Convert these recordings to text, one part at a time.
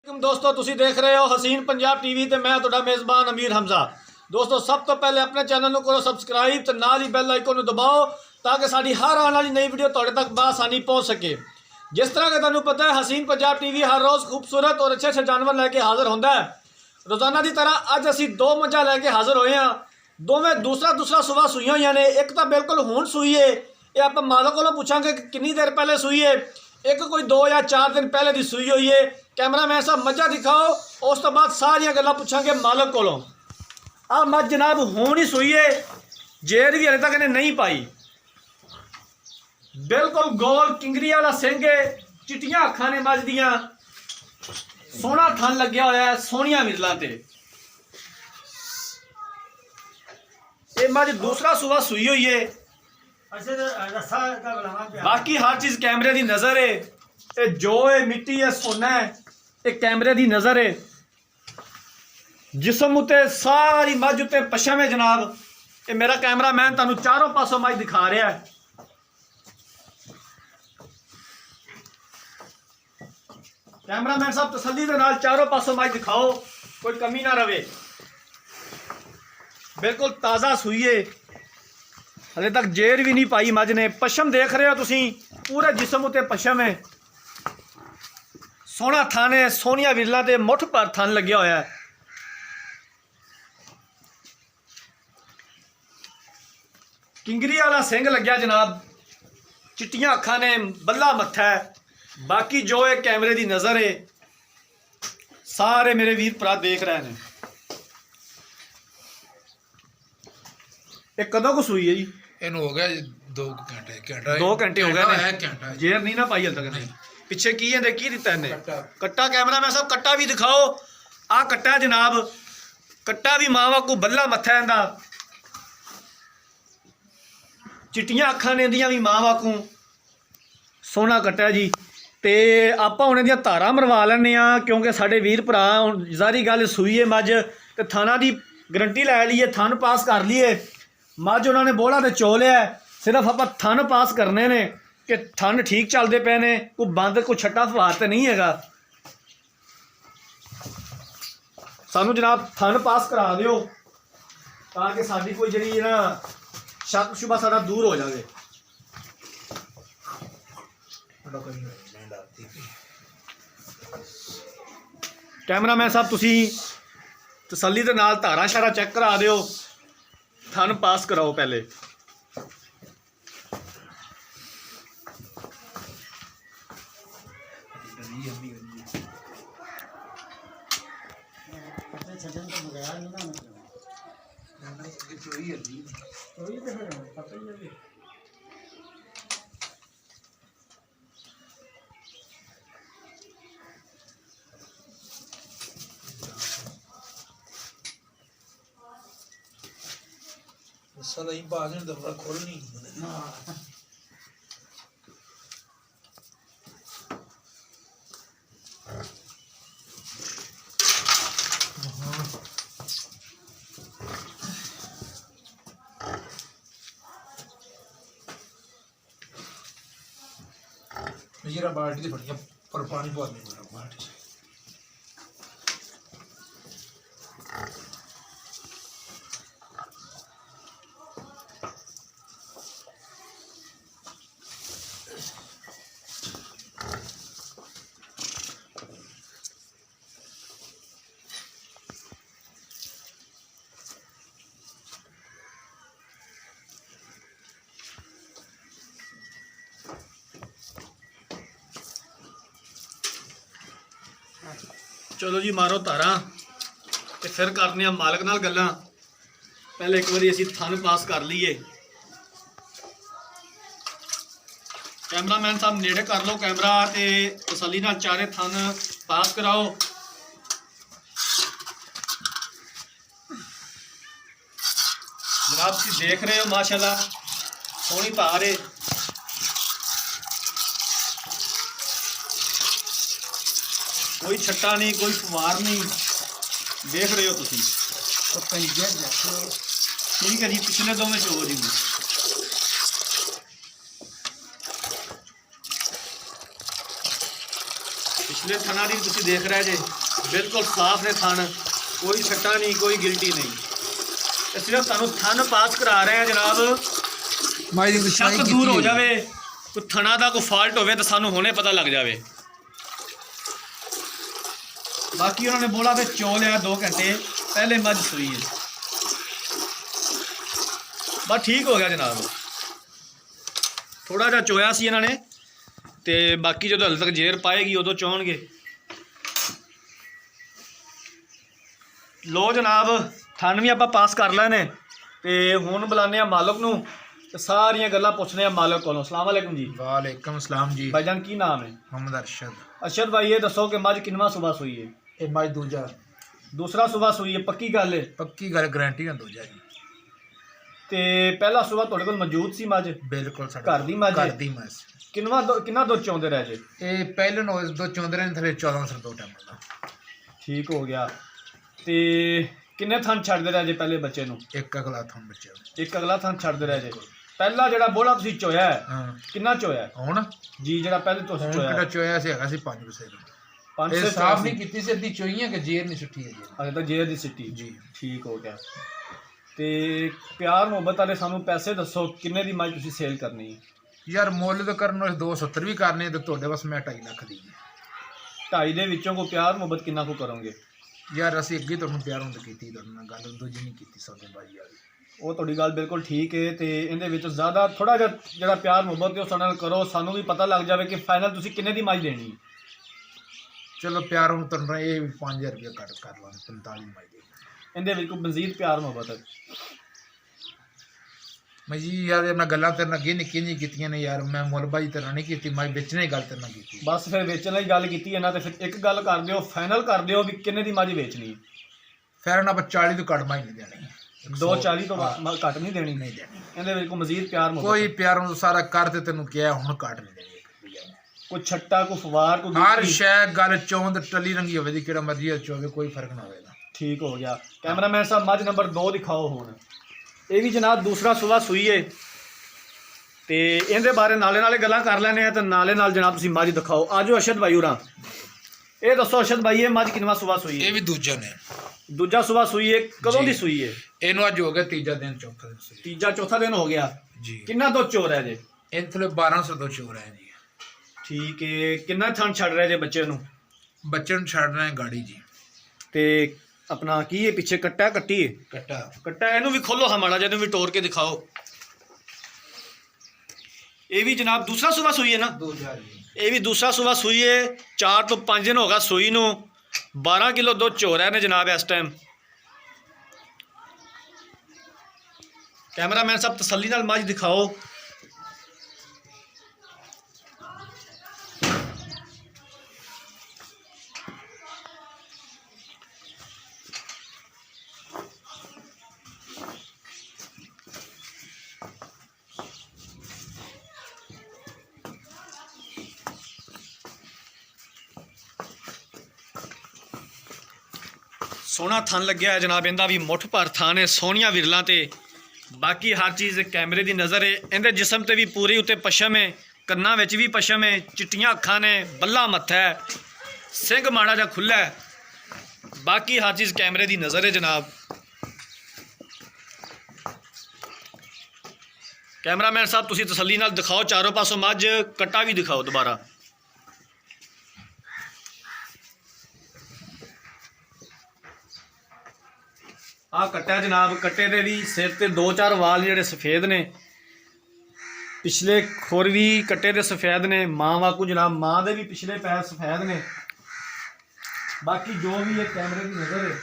दोस्तों तुसी देख रहे हो हसीन पंजाब टीवी ते मैं तुहाडा मेज़बान अमीर हमजा। दोस्तों सब तो पहले अपने चैनल को करो सबसक्राइब तो नाल ही बैल आइकन दबाओ ताकि साडी हर आने वाली नई वीडियो तुहाडे तक बआसानी पहुँच सके। जिस तरह के तुहानू पता है हसीन पंजाब टीवी हर रोज़ खूबसूरत और अच्छे अच्छे जानवर लैके हाजिर होंदा है। रोज़ाना की तरह अज असी दो मझां लैके हाजिर होए हैं। दोवें दूसरा सुबह सूईयां होईयां ने। एक तो बिल्कुल हुण सूई है, ये आप मालक को पूछांगे कि कितनी देर पहले सूई है। एक कोई 2 या 4 दिन पहले की सूई हुई है। कैमरामैन साहब मझां दिखाओ, उस तो बाद सारिया गल्लां पूछांगे मालक को। आ मझ जनाब हुण ही सूई है, जेर भी हले तक इन्हें नहीं पाई। बिल्कुल गोल किंगरी वाला सिंह है, चिट्टियां अखां ने मझ दियां, सोहना थन लग्या होया है, सोहनियां मिरलां ते। ये मझ दूसरा सुबह सूई हुई है। बाकी हर चीज कैमरे की नजर है। ये जो है मिट्टी है, सोना है, ये कैमरे की नजर है। जिसम उत्ते सारी मझ उत्ते पशम है जनाब। ये मेरा कैमरामैन तुहानू चारों पासों मझ दिखा रहा है। कैमरामैन साहब तसल्ली दे नाल चारों पासों मझ दिखाओ, कोई कमी ना रवे। बिल्कुल ताज़ा सूई है, हले तक जेर भी नहीं पाई मझ ने। पशम देख रहे हो तुसी, पूरे जिसम उत्ते पशम है, सोहना थन है, सोहनिया विरलां ते मुठ पर थन लग्या होया है। किंगरी वाला सिंह लग्या जनाब, चिट्टियां अखां ने, बल्ला मत्था है। बाकी जो है कैमरे की नज़र है, सारे मेरे वीर भरा देख रहे हैं। ये कदों को सूई है जी? ਇਹਨੂੰ ਹੋ ਗਿਆ 2 ਘੰਟੇ 2 घंटे हो गए ने। ਘੰਟਾ जेर नहीं ना पाई हल तक। पिछे की है की दिता इन्हें? कट्टा। कैमरा मैन साहब कट्टा भी दिखाओ। आ कट्टा है जनाब, कट्टा भी मावा को बल्ला मत्था है इनका, चिट्टियां अखां ने इंदियां भी मावा को, सोहना कट्टा जी। तो आप उन्हें दियां धारां मरवा लैने आ, क्योंकि साडे वीर भरा हुण ज़ारी गल सूई है मझ ते थाना की गारंटी लै ली है, थन पास कर लिए। मझ उन्होंने बोला तो चो लिया, सिर्फ आप थन पास करने ने कि थन ठीक चलते पे ने, कोई बंद कोई छट्टा फवार तो नहीं है। सानू जनाब थन पास करा दिओ ताकि साडी कोई जी ना शक शुबा साडा दूर हो जाए। कैमरामैन साहब तुसी तसल्ली दे नाल धारा शारा चेक करा दिओ, थन पास कराओ पहले। साला ही बाज ने दफा खोल नहीं मेरा बाल्टी से बढ़िया पर पानी बहुत नहीं मेरा बाल्टी से। चलो जी मारो धारा तो फिर करने मालक नाल गल्लां। पहले एक बारी असी थन पास कर लीए। कैमरामैन साहब नेड़े कर लो कैमरा ते तसल्ली नाल चारे थन पास कराओ। जनाब तुसीं देख रहे हो माशाल्लाह सोहनी धार है। कोई छट्टा नहीं, कोई फवार नहीं, देख रहे हो तुसी। ठीक है जी, पिछले 2 में चो जी। ਪਿਛਲੇ ਥਣਾ ਦੀ ਤੁਸੀਂ ਦੇਖ ਰਹੇ ਜੇ ਬਿਲਕੁਲ ਸਾਫ਼ ਨੇ ਥਣ, ਕੋਈ ਛੱਟਾ ਨਹੀਂ, ਕੋਈ ਗਿਲਟੀ ਨਹੀਂ। ਤੇ ਸਿਰਫ ਤੁਹਾਨੂੰ ਥਣ ਪਾਸ ਕਰਾ ਰਹੇ ਆ ਜਨਾਬ, ਮਾਈ ਦੀ ਸ਼ੱਕ ਦੂਰ ਹੋ ਜਾਵੇ, ਕੋਈ ਥਣਾ ਦਾ ਕੋਈ ਫਾਲਟ ਹੋਵੇ ਤਾਂ ਸਾਨੂੰ ਹੁਣੇ ਪਤਾ ਲੱਗ ਜਾਵੇ। ਬਾਕੀ ਉਹਨਾਂ ਨੇ ਬੋਲਾ ਤੇ ਚੋ ਲਿਆ 2 ਘੰਟੇ ਪਹਿਲੇ ਮੱਝ ਸੂਈ ਹੈ, ਬਸ ਠੀਕ ਹੋ ਗਿਆ ਜਨਾਬ। ਥੋੜਾ ਜਿਹਾ ਚੋਇਆ ਸੀ ਇਹਨਾਂ ਨੇ, ਤੇ ਬਾਕੀ ਜਦੋਂ ਹਲੇ ਤੱਕ ਜੇਰ ਪਾਏਗੀ ਉਦੋਂ ਚੋਣਗੇ। ਲੋ ਜਨਾਬ, ਥਣ ਵੀ ਆਪਾਂ ਪਾਸ ਕਰ ਲਏ ਨੇ, ਤੇ ਹੁਣ ਬੁਲਾਉਂਦੇ ਆ ਮਾਲਕ ਨੂੰ ਤੇ ਸਾਰੀਆਂ ਗੱਲਾਂ ਪੁੱਛਦੇ ਆ ਮਾਲਕ ਕੋਲੋਂ। अस्सलाम वालेकुम जी। ਵਾਲੇਕਮ ਸਲਾਮ ਜੀ। भाईजान की नाम है? ਮੁਹੰਮਦ ਅਰਸ਼ਦ। अरशद भाई ये दसो कि मझ किनवा सुबह सुई है? ਇਹ ਮਾਈ ਦੂਜਾ, दूसरा सुबह सुई है, पक्की गल है? ਪੱਕੀ ਗੱਲ, ਗਾਰੰਟੀ ਨਾਲ ਦੂਜਾ ਜੀ। ਤੇ ਪਹਿਲਾ ਸੁਬਹ ਤੁਹਾਡੇ ਕੋਲ ਮੌਜੂਦ ਸੀ ਮੱਝ? ਬਿਲਕੁਲ ਸਾਡਾ ਘਰ ਦੀ ਮੱਝ ਹੈ? ਘਰ ਦੀ ਮੱਝ। ਕਿੰਨਾ ਦੁੱਧ ਚੋਂਦੇ ਰਹੇ ਜੇ? ਇਹ ਪਹਿਲੇ ਨੂੰ ਦੋ ਚੌਂਦੇ ਨੇ ਥਲੇ 14 ਸਰ 2 ਟਾਈਮ ਦਾ। ਠੀਕ ਹੋ ਗਿਆ। ਤੇ ਕਿੰਨੇ ਥਣ ਛੱਡਦੇ ਰਹੇ ਜੇ ਪਹਿਲੇ ਬੱਚੇ ਨੂੰ? ਇੱਕ ਅਗਲਾ ਥਣ ਬੱਚਾ। ਇੱਕ ਅਗਲਾ ਥਣ ਛੱਡਦੇ ਰਹੇ ਜੇ। ਪਹਿਲਾ ਜਿਹੜਾ ਬੋਲਾ ਤੁਸੀਂ ਚੋਇਆ ਹੈ, ਹਾਂ ਕਿੰਨਾ ਚੋਇਆ ਹੈ? ਹੁਣ ਜੀ ਜਿਹੜਾ ਪਹਿਲੇ ਤੁਸੀਂ ਹੁਣ ਚੋਇਆ ਕਿਹੜਾ ਹੈ? ਚੋਇਆ ਸੀ, ਹੈਗਾ ਸੀ 5 ਵਸੇ। 5 ਇਹ ਸੇ ਸਾਫ ਨਹੀਂ ਕੀਤੀ ਸੀ, ਅੱਧੀ ਚੋਈਆਂ ਕਿ ਜੇਰ ਨਹੀਂ ਛੁੱਟੀ ਹੈ ਜੀ। ਅਜੇ ਤੱਕ ਜੇਰ ਦੀ ਸਿੱਟੀ ਜੀ ਠੀਕ ਹੋ ਗਿਆ। ਤੇ ਪਿਆਰ ਮੁਹੱਬਤ ਵਾਲੇ ਸਾਨੂੰ ਪੈਸੇ ਦੱਸੋ, ਕਿੰਨੇ ਦੀ ਮੱਝ ਤੁਸੀਂ ਸੇਲ ਕਰਨੀ ਹੈ? ਯਾਰ ਮੁੱਲ ਤਾਂ ਕਰਨ ਨੂੰ 270 ਵੀ ਕਰਨੇ ਤੇ ਤੁਹਾਡੇ ਬਸ ਮੈਂ 2.5 ਲੱਖ ਦੀ। 2.5 ਦੇ ਵਿੱਚੋਂ ਕੋਈ ਪਿਆਰ ਮੁਹੱਬਤ ਕਿੰਨਾ ਕੁ ਕਰੋਗੇ? ਯਾਰ ਅਸੀਂ ਅੱਗੇ ਤੁਹਾਨੂੰ ਪਿਆਰ ਹੁੰਦ ਕੀਤੀ, ਤੁਹਾਡੇ ਨਾਲ ਗੱਲ ਦੂਜੀ ਨਹੀਂ ਕੀਤੀ ਸੌਦੇਬਾਜ਼ੀ ਵਾਲੀ। ਉਹ ਤੁਹਾਡੀ ਗੱਲ ਬਿਲਕੁਲ ਠੀਕ ਹੈ, ਤੇ ਇਹਦੇ ਵਿੱਚ ਜ਼ਿਆਦਾ ਥੋੜਾ ਜਿਹਾ ਜਿਹੜਾ ਪਿਆਰ ਮੁਹੱਬਤ ਹੈ ਉਹ ਸਾਡੇ ਨਾਲ ਕਰੋ, ਸਾਨੂੰ ਵੀ ਪਤਾ ਲੱਗ ਜਾਵੇ ਕਿ ਫਾਈਨਲ ਤੁਸੀਂ ਕਿੰਨੇ ਦੀ ਮੱਝ ਲੈਣੀ ਹੈ। ਚਲੋ ਪਿਆਰ ਹੁਣ ਤੁਹਾਨੂੰ ਇਹ 5000 ਰੁਪਏ ਕੱਟ ਕਰ ਲਾਂਗੇ, 45 ਮਾਈ ਦੇ। ਇਹਦੇ ਵਿੱਚ ਕੋਈ ਮਜ਼ੀਦ ਪਿਆਰ ਮੁਹੱਬਤ ਹੈ? ਮੈਂ ਜੀ ਯਾਰ ਇਹਨਾਂ ਗੱਲਾਂ ਤੇਰੇ ਨਾਲ ਅੱਗੇ ਨਿੱਕੀ ਨਹੀਂ ਕੀਤੀਆਂ ਨੇ ਯਾਰ, ਮੈਂ ਮੁੱਲਬਾਜੀ ਤੇਰੇ ਨਾਲ ਨਹੀਂ ਕੀਤੀ, ਮੈਂ ਵੇਚਣੇ ਦੀ ਗੱਲ ਤੇਰੇ ਨਾਲ ਕੀਤੀ। ਬਸ ਫਿਰ ਵੇਚਣ ਵਾਲੀ ਗੱਲ ਕੀਤੀ ਹੈ ਨਾ, ਤੇ ਫਿਰ ਇੱਕ ਗੱਲ ਕਰ ਦਿਓ, ਫਾਈਨਲ ਕਰ ਦਿਓ ਵੀ ਕਿੰਨੇ ਦੀ ਮੱਝ ਵੇਚਣੀ ਹੈ। ਫਿਰ ਨਾ ਆਪਾਂ 40 ਤੋਂ ਘੱਟ ਮਾਈ ਨਹੀਂ ਦੇਣੀ, 240 ਤੋਂ ਘੱਟ ਨਹੀਂ ਦੇਣੀ। ਨਹੀਂ ਦੇਣੀ। ਇਹਦੇ ਵਿੱਚ ਕੋਈ ਮਜ਼ੀਦ ਪਿਆਰ ਮੁਹੱਬਤ ਕੋਈ ਪਿਆਰ ਨੂੰ ਸਾਰਾ ਕਰ ਤੇ ਤੈਨੂੰ ਕਿਹਾ, ਹੁਣ ਘੱਟ ਨਹੀਂ ਦੇਣੀ। ਕੋਈ ਛੱਟਾ, ਕੋਈ ਫਵਾਰ, ਕੋਈ ਹਰ ਗਿੱਟੀ? ਸ਼ੈ ਗੱਲ ਚੌਂਦ ਟੱਲੀ ਰੰਗੀ ਹੋਵੇ ਦੀ, ਕਿਹੜਾ ਮਰਜ਼ੀ ਚੋਵੇ, ਕੋਈ ਫਰਕ ਨਾ ਹੋਵੇਗਾ। ਠੀਕ ਹੋ ਗਿਆ। ਕੈਮਰਾਮੈਨ ਸਾਹਿਬ ਮੱਝ ਨੰਬਰ 2 ਦਿਖਾਓ ਹੁਣ। ਇਹ ਵੀ ਜਨਾਬ ਦੂਸਰਾ ਸੁਬਾ ਸੂਈ ਹੈ, ਤੇ ਇਹਦੇ ਬਾਰੇ ਨਾਲੇ ਗੱਲਾਂ ਕਰ ਲੈਣੇ ਆ, ਤੇ ਨਾਲ ਜਨਾਬ ਤੁਸੀਂ ਮੱਝ ਦਿਖਾਓ। ਆਜੋ ਅਰਸ਼ਦ ਭਾਈ ਉਰਾਂ, ਇਹ ਦੱਸੋ ਅਰਸ਼ਦ ਭਾਈ, ਇਹ ਮੱਝ ਕਿੰਨਵਾਂ ਸੁਬਾ ਸੂਈ ਹੈ? ਇਹ ਵੀ ਦੂਜਾ ਨੇ। ਦੂਜਾ ਸੁਬਾ ਸੂਈ ਹੈ। ਕਦੋਂ ਦੀ ਸੂਈ ਹੈ? ਇਹਨੂੰ ਅੱਜ ਹੋ ਗਿਆ ਤੀਜਾ ਦਿਨ, ਚੌਥਾ ਦਿਨ ਸਹੀ ਤੀਜਾ ਚੌਥਾ ਦਿਨ ਹੋ ਗਿਆ ਜੀ। ਕਿੰਨਾ ਦੁੱਧ ਚੋ ਰਿਹਾ ਜੇ? ਇਹ ਥਲੇ 1200 ਤੋਂ ਚੋਰ ਹੈ ਜੀ। ਠੀਕ ਹੈ। ਕਿੰਨਾ ਥਣ ਛੱਡ ਰਿਹਾ ਜੇ ਬੱਚੇ ਨੂੰ? ਬੱਚੇ ਨੂੰ ਛੱਡ ਰਹੇ ਗਾੜੀ ਜੀ। ਤੇ ਆਪਣਾ ਕੀ ਹੈ ਪਿੱਛੇ ਕੱਟਾ ਕੱਟੀ ਹੈ? ਕੱਟਾ। ਇਹਨੂੰ ਵੀ ਖੋਲੋ ਹਾਂ ਮਾੜਾ ਜਿਹਾ, ਇਹਨੂੰ ਵੀ ਤੋੜ ਕੇ ਦਿਖਾਓ। ਇਹ ਵੀ ਜਨਾਬ ਦੂਸਰਾ ਸੁਬਾ ਸੂਈ ਹੈ ਨਾ? ਦੂਜਾ ਜੀ। ਇਹ ਵੀ ਦੂਸਰਾ ਸੁਬਾ ਸੂਈ ਹੈ। 4 ਤੋਂ 5 ਦਿਨ ਹੋ ਗਿਆ ਸੂਈ ਨੂੰ। 12 ਕਿਲੋ ਦੁੱਧ ਚੋ ਰਿਹਾ ਨੇ ਜਨਾਬ ਇਸ ਟਾਈਮ। ਕੈਮਰਾਮੈਨ ਸਾਹਿਬ ਤਸੱਲੀ ਨਾਲ ਮੱਝ ਦਿਖਾਓ। ਸੋਹਣਾ ਥਣ ਲੱਗਿਆ ਹੈ ਜਨਾਬ, ਇਹਦਾ ਵੀ ਮੁੱਠ ਭਰ ਥਣ ਹੈ, ਸੋਹਣੀਆਂ ਵਿਰਲਾਂ ਤੇ ਬਾਕੀ ਹਰ ਚੀਜ਼ ਕੈਮਰੇ ਦੀ ਨਜ਼ਰ ਹੈ। ਇਹਦੇ ਜਿਸਮ ਤੇ ਵੀ ਪੂਰੀ ਉੱਤੇ ਪਸ਼ਮ ਹੈ, ਕੰਨਾਂ ਵਿੱਚ ਵੀ ਪਸ਼ਮ ਹੈ, ਚਿੱਟੀਆਂ ਅੱਖਾਂ ਨੇ, ਬੱਲਾ ਮੱਥਾ ਹੈ, ਸਿੰਘ ਮਾੜਾ ਜਿਹਾ ਖੁੱਲ੍ਹਾ ਹੈ। ਬਾਕੀ ਹਰ ਚੀਜ਼ ਕੈਮਰੇ ਦੀ ਨਜ਼ਰ ਹੈ ਜਨਾਬ। ਕੈਮਰਾਮੈਨ ਸਾਹਿਬ ਤੁਸੀਂ ਤਸੱਲੀ ਨਾਲ ਦਿਖਾਓ ਚਾਰੋਂ ਪਾਸੋਂ ਮੱਝ, ਕੱਟਾ ਵੀ ਦਿਖਾਓ ਦੁਬਾਰਾ। ਆ ਕੱਟਿਆ ਜਨਾਬ, ਕੱਟੇ ਦੇ ਵੀ ਸਿਰ ਤੇ 2-4 ਵਾਲ ਜਿਹੜੇ ਸਫੇਦ ਨੇ, ਪਿਛਲੇ ਖੁਰ ਵੀ ਕੱਟੇ ਦੇ ਸਫੇਦ ਨੇ, ਮਾਂ ਵਾਂਗੂ ਜਨਾਬ, ਮਾਂ ਦੇ ਵੀ ਪਿਛਲੇ ਪੈਰ ਸਫੇਦ ਨੇ। ਬਾਕੀ ਜੋ ਵੀ ਇਹ ਕੈਮਰੇ ਦੀ ਨਜ਼ਰ ਹੈ।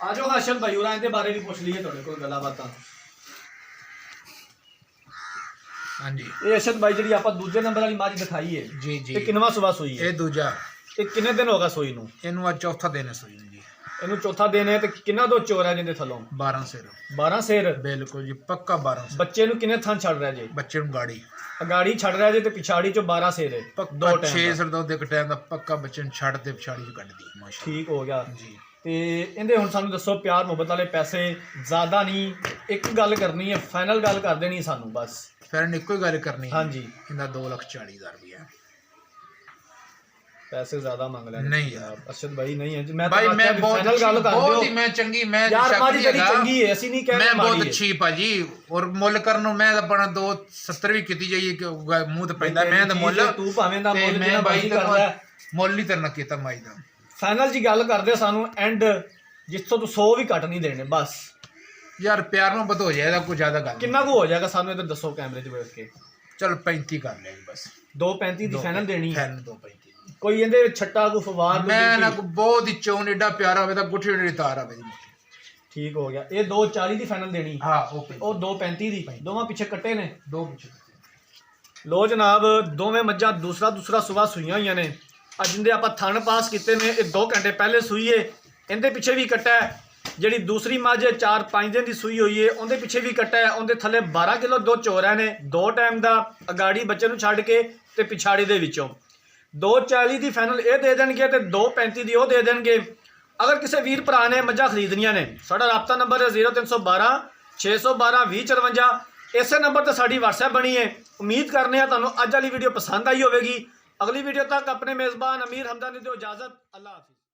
ਆਜੋ ਹਾਸ਼ਮ ਭਾਈ ਹੋਰਾਂ ਇਹਦੇ ਬਾਰੇ ਵੀ ਪੁੱਛ ਲਈਏ ਤੁਹਾਡੇ ਕੋਲ ਗੱਲਾਂ ਬਾਤਾਂ। ਹਾਂਜੀ, ਇਹ ਅਰਸ਼ਦ ਭਾਈ ਜਿਹੜੀ ਆਪਾਂ ਦੂਜੇ ਨੰਬਰ ਵਾਲੀ ਮੱਝ ਦਿਖਾਈ ਹੈ ਜੀ ਜੀ, ਇਹ ਕਿੰਨਵਾਂ ਸੁਬਾ ਸੂਈ ਹੈ? ਇਹ ਦੂਜਾ। ਇਹ ਕਿੰਨੇ ਦਿਨ ਹੋ ਗਿਆ ਸੂਈ ਨੂੰ? ਇਹਨੂੰ ਅੱਜ ਚੌਥਾ ਦਿਨ ਹੈ ਸੂਈ ਨੂੰ ਜੀ। ਇਹਨੂੰ ਚੌਥਾ ਦਿਨ ਹੈ, ਤੇ ਕਿੰਨਾ ਦੁੱਧ ਚੋ ਰਿਹਾ ਜਿਹਦੇ ਥੱਲੋਂ? 12 ਸਿਰ। 12 ਸਿਰ? ਬਿਲਕੁਲ ਜੀ, ਪੱਕਾ 12 ਸਿਰ। ਬੱਚੇ ਨੂੰ ਕਿੰਨੇ ਥਣ ਛੱਡ ਰਿਹਾ ਜੇ? ਬੱਚੇ ਨੂੰ ਗਾੜੀ ਅਗਾੜੀ ਛੱਡ ਰਿਹਾ ਜੇ, ਤੇ ਪਿਛਾੜੀ ਚੋਂ 12 ਸਿਰ ਹੈ। ਪੱਕਾ 6 ਸਿਰ ਦਾ ਇੱਕ ਟਾਈਮ ਦਾ ਪੱਕਾ ਬੱਚੇ ਨੂੰ ਛੱਡ ਤੇ ਪਿਛਾੜੀ ਚ ਕੱਢਦੀ ਮਾਸ਼ਾਅੱਲਾ। ਠੀਕ ਹੋ ਗਿਆ ਜੀ। ਤੇ ਇਹਦੇ ਹੁਣ ਸਾਨੂੰ ਦੱਸੋ ਪਿਆਰ ਮੁਹੱਬਤ ਵਾਲੇ ਪੈਸੇ ਜ਼ਿਆਦਾ ਨਹੀਂ, ਇੱਕ ਗੱਲ ਕਰਨੀ ਹੈ, ਫਾਈਨਲ ਗੱਲ ਕਰ ਦੇਣੀ ਸਾਨੂੰ ਬਸ। ਫਿਰ ਇੱਕੋ ਹੀ ਗੱਲ ਕਰਨੀ। ਹਾਂਜੀ। ਇਹਦਾ 2,40,000 ਰੁਪਇਆ। ਪੈਸੇ ਜ਼ਿਆਦਾ ਮੰਗ ਲੈਣੇ ਨਹੀਂ ਯਾਰ ਅਰਸ਼ਦ ਭਾਈ ਨਹੀਂ ਹੈ ਮੈਂ ਭਾਈ ਮੈਂ ਬਹੁਤ ਬਹੁਤ ਹੀ ਮੈਂ ਚੰਗੀ ਮੈਂ ਯਾਰ ਮਾੜੀ ਸ਼ੱਕ ਜਿਹੜੀ ਹੈਗਾ ਚੰਗੀ ਹੈ ਅਸੀਂ ਨਹੀਂ ਕਹਿੰਦੇ ਮੈਂ ਬਹੁਤ ਅੱਛੀ ਭਾਜੀ ਔਰ ਮੁੱਲ ਕਰਨ ਨੂੰ ਮੈਂ ਆਪਣਾ 270 ਵੀ ਕੀਤੀ ਜਾਈਏ ਕਿ ਮੂੰਹ ਤੇ ਪੈਂਦਾ ਮੈਂ ਤਾਂ ਮੁੱਲ ਤੂੰ ਭਾਵੇਂ ਦਾ ਮੁੱਲ ਮੈਂ ਬਾਈ ਕਰਦਾ ਮੁੱਲ ਹੀ ਤਰਨਾ ਕੀਤਾ ਮਾਈ ਦਾ ਫਾਈਨਲ ਜੀ ਗੱਲ ਕਰਦੇ ਸਾਨੂੰ ਐਂਡ ਜਿੱਥੋਂ ਤੂੰ 100 ਵੀ ਘੱਟ ਨਹੀਂ ਦੇਣੇ ਬਸ ਯਾਰ ਪਿਆਰ ਨੂੰ ਬਤ ਹੋ ਜਾਏਗਾ ਕੋਈ ਜ਼ਿਆਦਾ ਗੱਲ ਕਿੰਨਾ ਕੁ ਹੋ ਜਾਏਗਾ ਸਾਨੂੰ ਇੱਧਰ ਦੱਸੋ ਕੈਮਰੇ 'ਚ ਬੈਠ ਕੇ ਚਲ 35 ਕਰ ਲਿਆ ਜੀ ਬਸ 235 ਦੀ ਫਾਈਨਲ ਦੇਣੀ ਹੈ 235 ਕੋਈ ਇਹਦੇ ਛੱਟਾ ਕੋ ਫਵਾਰ ਮੈਂ ਨਾ ਬਹੁਤ ਹੀ ਚੋਣ ਏਡਾ ਪਿਆਰਾ ਹੋਵੇ ਤਾਂ ਗੁੱਠੀ ਏਡੀ ਤਾਰ ਆਵੇ ਜੀ ਠੀਕ ਹੋ ਗਿਆ ਇਹ 240 ਦੀ ਫਾਈਨਲ ਦੇਣੀ ਹਾਂ ਓਕੇ ਉਹ 235 ਦੀ ਦੋਵਾਂ ਪਿੱਛੇ ਕੱਟੇ ਨੇ ਦੋ ਪਿੱਛੇ ਲੋ ਜਨਾਬ ਦੋਵੇਂ ਮੱਝਾਂ ਦੂਸਰਾ ਸੁਬਾ ਸੂਈਆਂ ਹੋਈਆਂ ਨੇ ਆ ਜਿੰਦੇ ਆਪਾਂ ਥਣ ਪਾਸ ਕੀਤੇ ਨੇ ਇਹ 2 ਘੰਟੇ ਪਹਿਲੇ ਸੂਈ ਏ ਇਹਦੇ ਪਿੱਛੇ ਵੀ ਕੱਟਾ ਹੈ ਜਿਹੜੀ ਦੂਸਰੀ ਮੱਝ 4-5 ਦਿਨ ਦੀ ਸੂਈ ਹੋਈ ਏ ਉਹਦੇ ਪਿੱਛੇ ਵੀ ਕੱਟਾ ਹੈ ਉਹਦੇ ਥੱਲੇ 12 ਕਿਲੋ ਦੁੱਧ ਚੋਰਿਆ ਨੇ 2 ਟਾਈਮ ਦਾ ਅਗਾੜੀ ਬੱਚੇ ਨੂੰ ਛੱਡ ਕੇ ਤੇ ਪਿਛਾੜੀ ਦੇ ਵਿੱਚੋਂ 240 ਦੀ ਫਾਈਨਲ ਇਹ ਦੇ ਦੇਣਗੇ ਤੇ 235 ਦੀ ਉਹ ਦੇ ਦੇਣਗੇ ਅਗਰ ਕਿਸੇ ਵੀਰ ਭਰਾ ਨੇ ਮੱਝਾਂ ਖਰੀਦਣੀਆਂ ਨੇ ਸਾਡਾ ਰਾਬਤਾ ਨੰਬਰ ਹੈ 0312 612 2054 ਇਸੇ ਨੰਬਰ ਤੇ ਸਾਡੀ WhatsApp ਬਣੀ ਹੈ ਉਮੀਦ ਕਰਨੇ ਆ ਤੁਹਾਨੂੰ ਅੱਜ ਵਾਲੀ ਵੀਡੀਓ ਪਸੰਦ ਆਈ ਹੋਵੇਗੀ ਅਗਲੀ ਵੀਡੀਓ ਤੱਕ ਆਪਣੇ ਮੇਜ਼ਬਾਨ ਅਮੀਰ ਹਮਜ਼ਾ ਨੇ ਦਿਓ ਇਜਾਜ਼ਤ ਅੱਲਾਹ ਹਾਫਿਜ਼